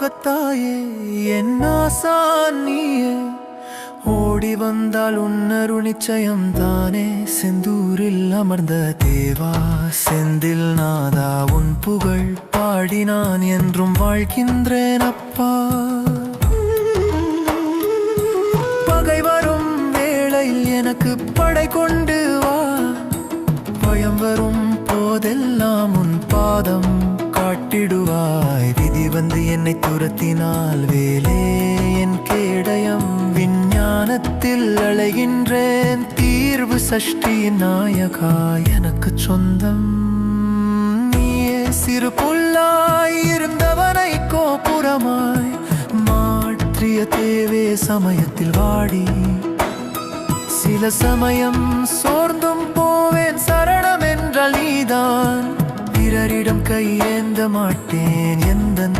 லோகத்தாயே என் ஆசான் நீயே. ஓடி வந்தால் உன்னரு நிச்சயம் தானே. செந்தூரில் அமர்ந்த தேவா செந்தில் நாதா உன் புகழ் பாடி நான் என்றும் வாழ்கின்றேன் அப்பா. பகை வரும் வேளையில் எனக்கு படை கொண்டு வா. பயம் வரும் போதெல்லாம் உன் பாதம் காட்டிடுவாய். விதி வந்து என்னை துரத்தினால் வேலே என் கேடயம். விஞ்ஞானத்தில் அலைகின்றேன் தீர்வு சஷ்டி நாயகா எனக்கு சொந்தம் நீயே. சிறு புல்லாய் இருந்தவனை கோபுரமாய் மாற்றிய தேவே சமயத்தில் வாடி. சில சமயம் சோர்ந்தும் போவேன் சரணம் என்றால் நீதான். பிறரிடம் கையேந்த மாட்டேன் எந்தன்